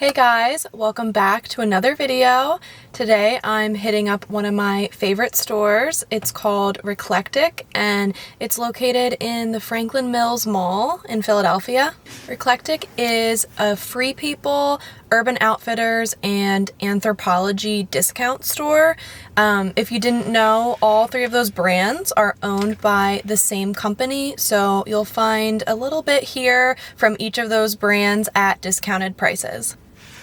Hey guys, welcome back to another video. Today I'm hitting up one of my favorite stores. It's called Reclectic and it's located in the Franklin Mills Mall in Philadelphia. Reclectic is a Free People, Urban Outfitters, and Anthropologie discount store. If you didn't know, all three of those brands are owned by the same company, so you'll find a little bit here from each of those brands at discounted prices.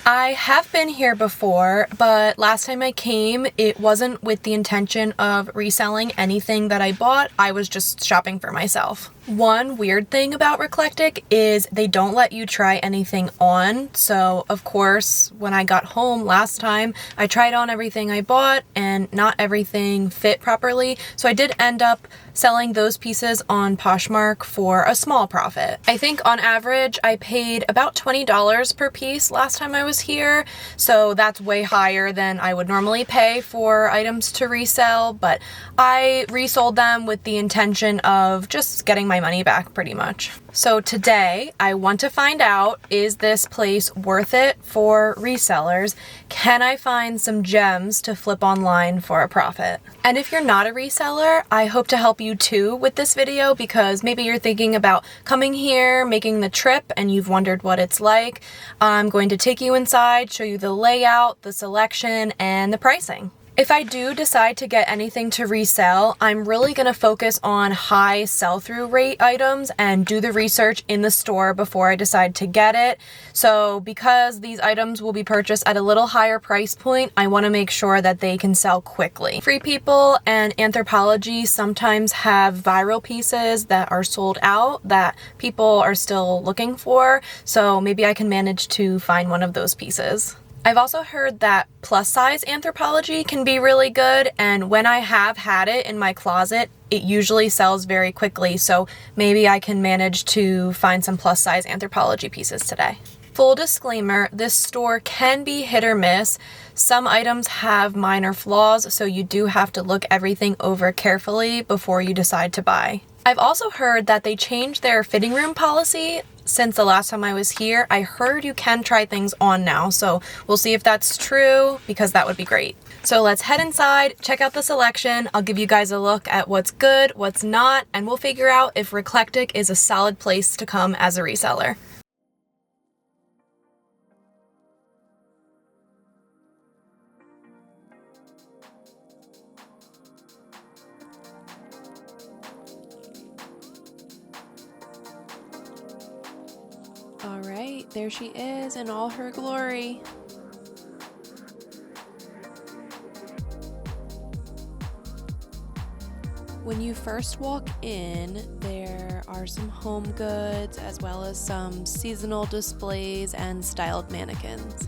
I have been here before, but last time I came, it wasn't with the intention of reselling anything that I bought. I was just shopping for myself. One weird thing about Reclectic is they don't let you try anything on. So of course, when I got home last time, I tried on everything I bought and not everything fit properly. So I did end up selling those pieces on Poshmark for a small profit. I think on average, I paid about $20 per piece last time I was here. So that's way higher than I would normally pay for items to resell, but I resold them with the intention of just getting my money back pretty much. So today I want to find out, is this place worth it for resellers? Can I find some gems to flip online for a profit? And if you're not a reseller, I hope to help you too with this video, because maybe you're thinking about coming here, making the trip, and you've wondered what it's like. I'm going to take you inside, show you the layout, the selection, and the pricing. If I do decide to get anything to resell, I'm really going to focus on high sell-through rate items and do the research in the store before I decide to get it. So because these items will be purchased at a little higher price point, I want to make sure that they can sell quickly. Free People and Anthropologie sometimes have viral pieces that are sold out that people are still looking for, so maybe I can manage to find one of those pieces. I've also heard that plus size Anthropologie can be really good, and when I have had it in my closet, it usually sells very quickly, so maybe I can manage to find some plus size Anthropologie pieces today. Full disclaimer, this store can be hit or miss. Some items have minor flaws, so you do have to look everything over carefully before you decide to buy. I've also heard that they changed their fitting room policy since the last time I was here. I heard you can try things on now, so we'll see if that's true, because that would be great. So let's head inside, check out the selection. I'll give you guys a look at what's good, what's not, and we'll figure out if Reclectic is a solid place to come as a reseller. All right, there she is in all her glory. When you first walk in, there are some home goods as well as some seasonal displays and styled mannequins.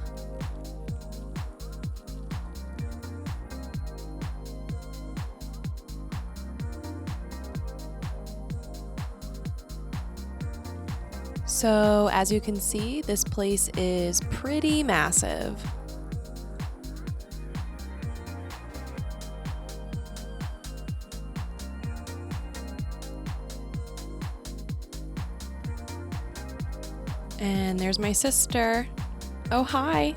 So as you can see, this place is pretty massive. And there's my sister. Oh, hi.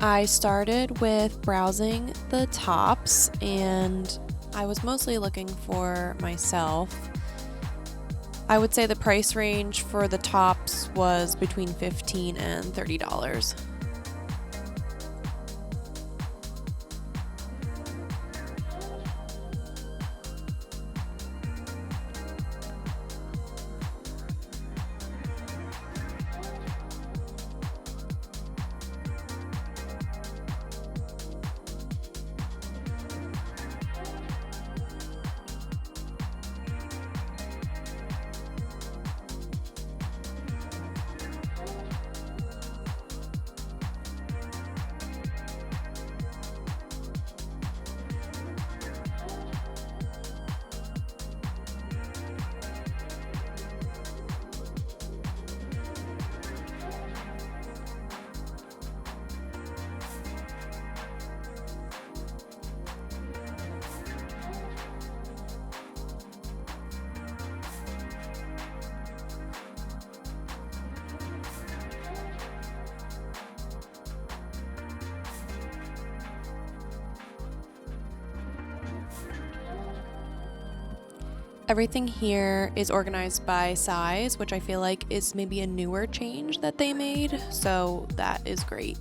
I started with browsing the tops, and I was mostly looking for myself. I would say the price range for the tops was between $15 and $30. Everything here is organized by size, which I feel like is maybe a newer change that they made, so that is great.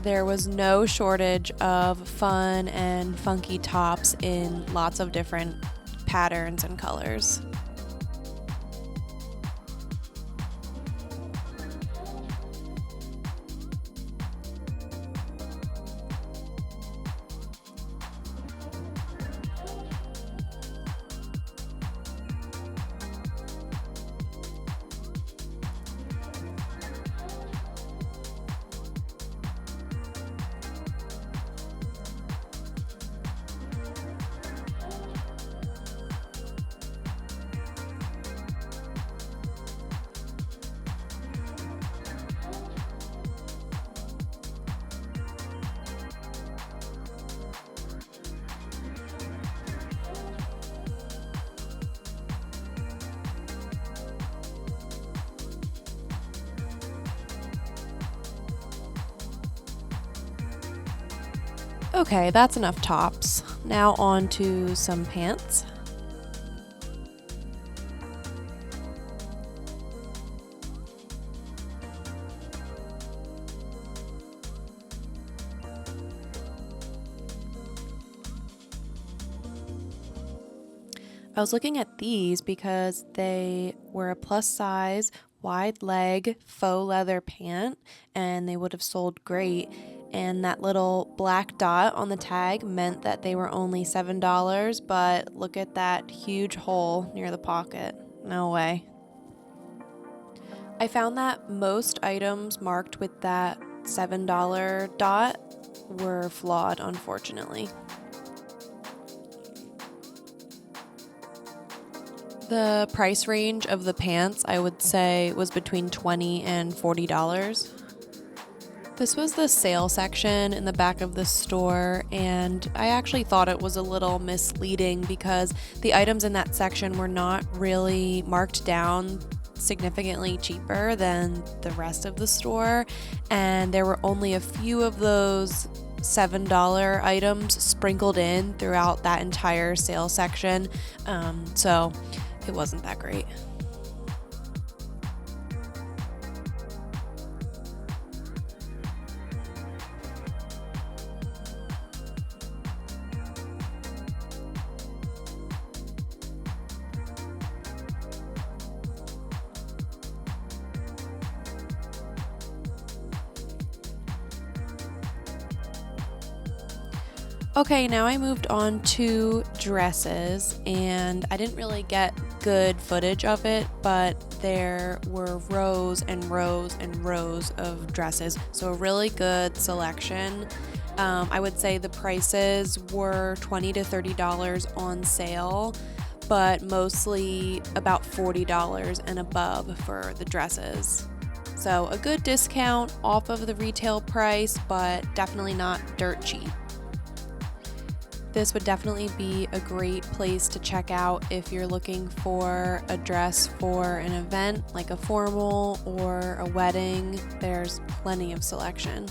There was no shortage of fun and funky tops in lots of different patterns and colors. Okay, that's enough tops. Now on to some pants. I was looking at these because they were a plus size, wide leg, faux leather pant, and they would have sold great. And that little black dot on the tag meant that they were only $7, but look at that huge hole near the pocket. No way. I found that most items marked with that $7 dot were flawed, unfortunately. The price range of the pants, I would say, was between $20 and $40. This was the sale section in the back of the store, and I actually thought it was a little misleading because the items in that section were not really marked down significantly cheaper than the rest of the store, and there were only a few of those $7 items sprinkled in throughout that entire sale section, so it wasn't that great. Okay, now I moved on to dresses, and I didn't really get good footage of it, but there were rows and rows and rows of dresses, so a really good selection. I would say the prices were $20 to $30 on sale, but mostly about $40 and above for the dresses. So a good discount off of the retail price, but definitely not dirt cheap. This would definitely be a great place to check out if you're looking for a dress for an event like a formal or a wedding. There's plenty of selection.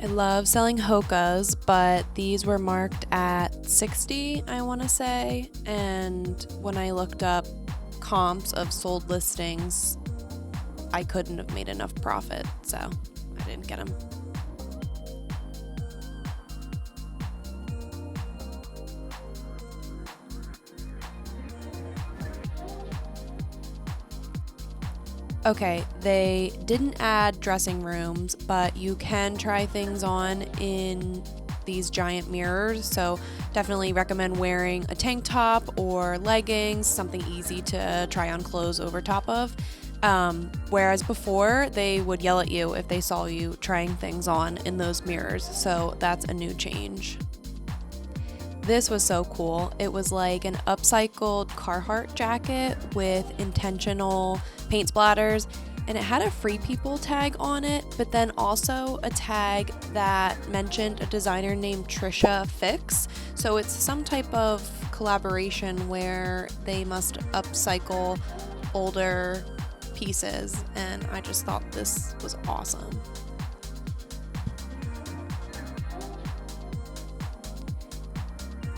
I love selling hokas, but these were marked at 60, I want to say, and when I looked up comps of sold listings, I couldn't have made enough profit, so I didn't get them. Okay, they didn't add dressing rooms, but you can try things on in these giant mirrors, so definitely recommend wearing a tank top or leggings, something easy to try on clothes over top of. Whereas before, they would yell at you if they saw you trying things on in those mirrors, so that's a new change. This was so cool. It was like an upcycled Carhartt jacket with intentional paint splatters, and it had a Free People tag on it, but then also a tag that mentioned a designer named Trisha Fix. So it's some type of collaboration where they must upcycle older pieces, and I just thought this was awesome.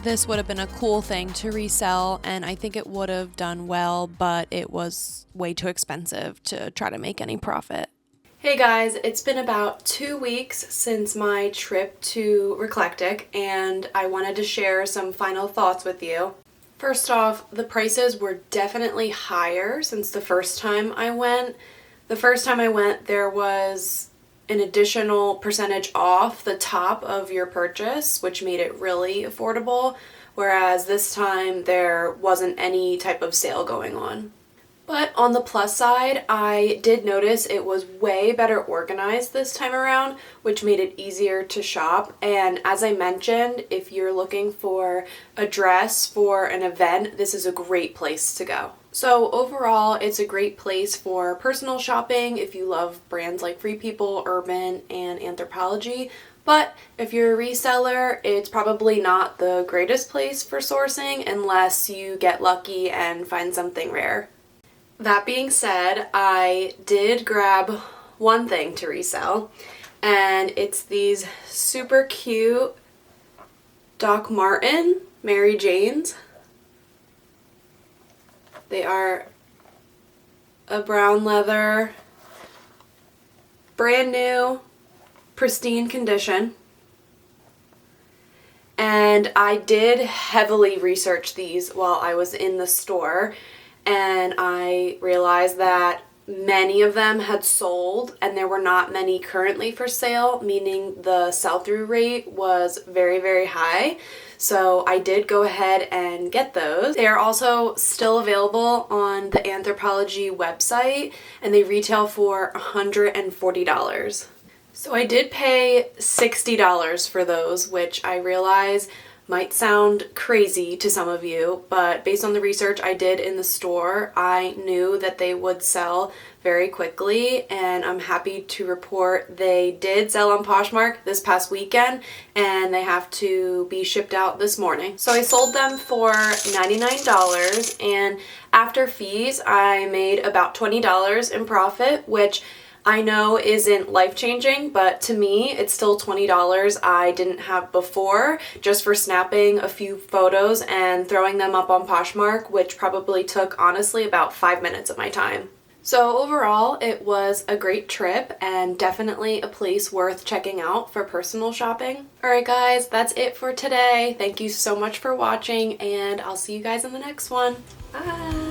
This would have been a cool thing to resell, and I think it would have done well, but it was way too expensive to try to make any profit. Hey guys, it's been about 2 weeks since my trip to Reclectic, and I wanted to share some final thoughts with you. First off, the prices were definitely higher since the first time I went. The first time I went, there was an additional percentage off the top of your purchase, which made it really affordable, whereas this time there wasn't any type of sale going on. But on the plus side, I did notice it was way better organized this time around, which made it easier to shop. And as I mentioned, if you're looking for a dress for an event, this is a great place to go. So overall, it's a great place for personal shopping if you love brands like Free People, Urban, and Anthropologie. But if you're a reseller, it's probably not the greatest place for sourcing unless you get lucky and find something rare. That being said, I did grab one thing to resell, and it's these super cute Doc Marten Mary Janes. They are a brown leather, brand new, pristine condition. And I did heavily research these while I was in the store, and I realized that many of them had sold and there were not many currently for sale, meaning the sell-through rate was very, very high. So I did go ahead and get those. They are also still available on the Anthropologie website, and they retail for $140. So I did pay $60 for those, which I realize might sound crazy to some of you, but based on the research I did in the store, I knew that they would sell very quickly, and I'm happy to report they did sell on Poshmark this past weekend, and they have to be shipped out this morning. So I sold them for $99, and after fees, I made about $20 in profit, which I know isn't life-changing, but to me, it's still $20 I didn't have before, just for snapping a few photos and throwing them up on Poshmark, which probably took, honestly, about 5 minutes of my time. So overall, it was a great trip and definitely a place worth checking out for personal shopping. Alright guys, that's it for today. Thank you so much for watching, and I'll see you guys in the next one. Bye!